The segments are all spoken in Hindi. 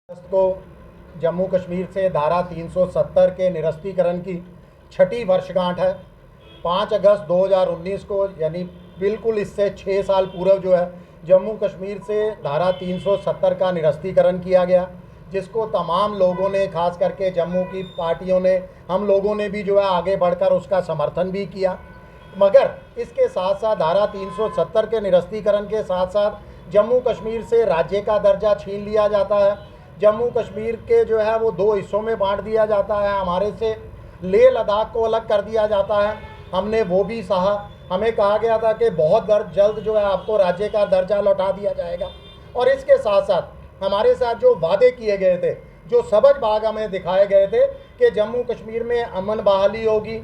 को जम्मू कश्मीर से धारा 370 के निरस्तीकरण की छठी वर्षगांठ है। 5 अगस्त 2019 को यानी बिल्कुल इससे 6 साल पूर्व जो है जम्मू कश्मीर से धारा 370 का निरस्तीकरण किया गया, जिसको तमाम लोगों ने, खास करके जम्मू की पार्टियों ने, हम लोगों ने भी जो है आगे बढ़कर उसका समर्थन भी किया। मगर इसके साथ साथ धारा 370 के निरस्तीकरण के साथ साथ जम्मू कश्मीर से राज्य का दर्जा छीन लिया जाता है। जम्मू कश्मीर के जो है वो 2 हिस्सों में बांट दिया जाता है। हमारे से लेह लद्दाख को अलग कर दिया जाता है। हमने वो भी सहा। हमें कहा गया था कि बहुत जल्द जो है आपको राज्य का दर्जा लौटा दिया जाएगा। और इसके साथ साथ हमारे साथ जो वादे किए गए थे, जो सबज बाग हमें दिखाए गए थे कि जम्मू कश्मीर में अमन बहाली होगी,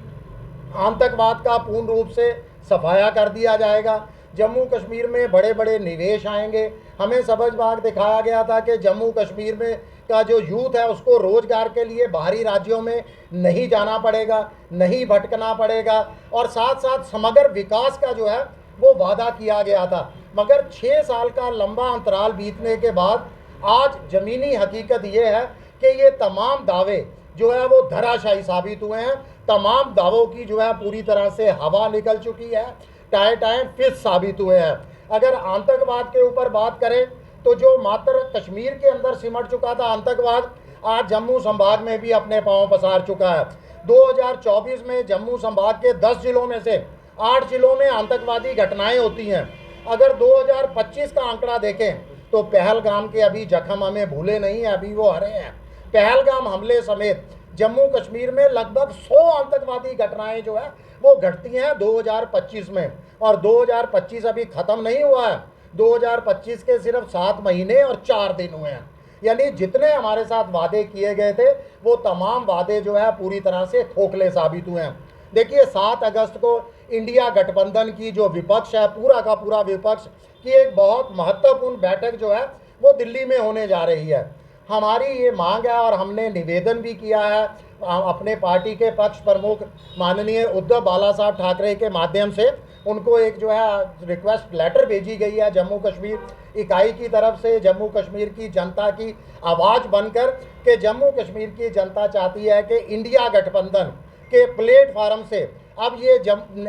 आतंकवाद का पूर्ण रूप से सफाया कर दिया जाएगा, जम्मू कश्मीर में बड़े बड़े निवेश आएंगे। हमें सबज बाग दिखाया गया था कि जम्मू कश्मीर में का जो यूथ है उसको रोज़गार के लिए बाहरी राज्यों में नहीं जाना पड़ेगा, नहीं भटकना पड़ेगा, और साथ साथ समग्र विकास का जो है वो वादा किया गया था। मगर 6 साल का लंबा अंतराल बीतने के बाद आज ज़मीनी हकीकत ये है कि ये तमाम दावे जो है वो धराशायी साबित हुए हैं। तमाम दावों की जो है पूरी तरह से हवा निकल चुकी है, टाइम फिश साबित हुए हैं। अगर आतंकवाद के ऊपर बात करें तो जो मात्र कश्मीर के अंदर सिमट चुका था आतंकवाद, आज जम्मू संभाग में भी अपने पांव पसार चुका है। 2024 में जम्मू संभाग के 10 जिलों में से 8 जिलों में आतंकवादी घटनाएं होती हैं। अगर 2025 का आंकड़ा देखें तो पहलगाम के अभी जख्म हमें भूले नहीं हैं, अभी वो हरे हैं। पहलगाम हमले समेत जम्मू कश्मीर में लगभग 100 आतंकवादी घटनाएं जो है वो घटती हैं 2025 में, और 2025 अभी ख़त्म नहीं हुआ है। 2025 के सिर्फ 7 महीने और 4 दिन हुए हैं। यानी जितने हमारे साथ वादे किए गए थे वो तमाम वादे जो है पूरी तरह से खोखले साबित हुए हैं। देखिए, 7 अगस्त को इंडिया गठबंधन की जो विपक्ष है, पूरा का पूरा विपक्ष की एक बहुत महत्वपूर्ण बैठक जो है वो दिल्ली में होने जा रही है। हमारी ये मांग है और हमने निवेदन भी किया है अपने पार्टी के पक्ष प्रमुख माननीय उद्धव बाला साहब ठाकरे के माध्यम से। उनको एक जो है रिक्वेस्ट लेटर भेजी गई है जम्मू कश्मीर इकाई की तरफ से, जम्मू कश्मीर की जनता की आवाज़ बनकर, कि जम्मू कश्मीर की जनता चाहती है कि इंडिया गठबंधन के प्लेटफार्म से अब ये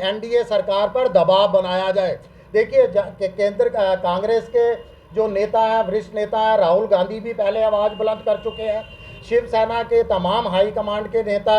एनडीए सरकार पर दबाव बनाया जाए। देखिए, केंद्र कांग्रेस के जो नेता है, वरिष्ठ नेता है राहुल गांधी भी पहले आवाज़ बुलंद कर चुके हैं। शिवसेना के तमाम हाई कमांड के नेता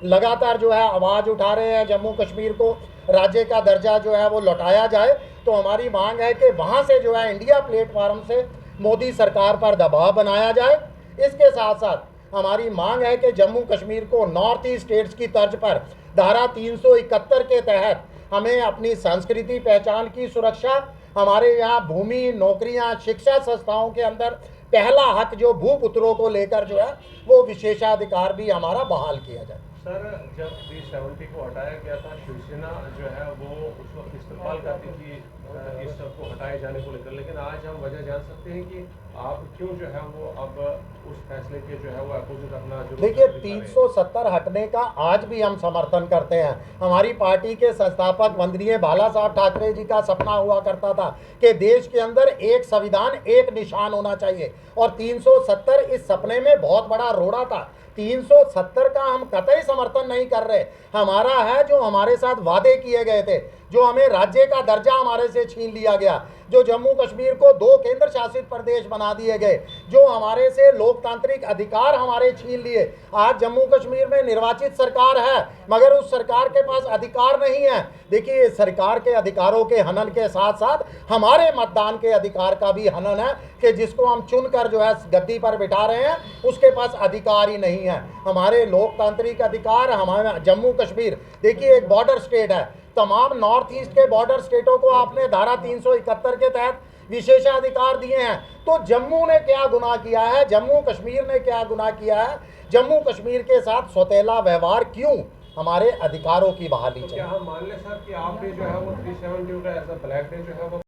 लगातार जो है आवाज़ उठा रहे हैं जम्मू कश्मीर को राज्य का दर्जा जो है वो लौटाया जाए। तो हमारी मांग है कि वहाँ से जो है इंडिया प्लेटफार्म से मोदी सरकार पर दबाव बनाया जाए। इसके साथ साथ हमारी मांग है कि जम्मू कश्मीर को नॉर्थ ईस्ट स्टेट्स की तर्ज पर धारा 371 के तहत हमें अपनी संस्कृति पहचान की सुरक्षा, हमारे यहाँ भूमि, नौकरियाँ, शिक्षा संस्थाओं के अंदर पहला हक जो भूपुत्रों को लेकर जो है वो विशेषाधिकार भी हमारा बहाल किया जाए। सर, जब 370 को हटाया गया था, शिवसेना जो है वो उस वक्त इस्तेमाल करती थी इस सब को हटाए जाने को लेकर, लेकिन आज हम वजह जान सकते हैं कि आप क्यों जो है वो अब उस फैसले के जो है वो अपोजिट अपना जो। देखिए, 370 हटने का आज भी हम समर्थन करते हैं। हमारी पार्टी के संस्थापक वंदनीय बाला साहब ठाकरे जी का सपना हुआ करता था कि देश के अंदर एक संविधान, एक निशान होना चाहिए, और 370 इस सपने में बहुत बड़ा रोड़ा था। 370 का हम कतई समर्थन नहीं कर रहे। हमारा है जो हमारे साथ वादे किए गए थे, जो हमें राज्य का दर्जा हमारे से छीन लिया गया, जो जम्मू कश्मीर को 2 केंद्र शासित प्रदेश बना दिए गए, जो हमारे से लोकतांत्रिक अधिकार हमारे छीन लिए। आज जम्मू कश्मीर में निर्वाचित सरकार है मगर उस सरकार के पास अधिकार नहीं है। देखिए, सरकार के अधिकारों के हनन के साथ साथ हमारे मतदान के अधिकार का भी हनन है कि जिसको हम चुनकर जो है गद्दी पर बिठा रहे हैं उसके पास अधिकार ही नहीं है। हमारे लोकतांत्रिक अधिकार, हमारे जम्मू कश्मीर देखिए एक बॉर्डर स्टेट है। तमाम नॉर्थ ईस्ट के बॉर्डर स्टेटों को आपने धारा 371 के तहत विशेषाधिकार दिए हैं। तो जम्मू ने क्या गुनाह किया है, जम्मू कश्मीर ने क्या गुनाह किया है? जम्मू कश्मीर के साथ सौतेला व्यवहार क्यों? हमारे अधिकारों की बहाली चाहिए। क्या हम मान लें सर कि आपने जो है वो 370 का एज अ ब्लैक डे जो है वो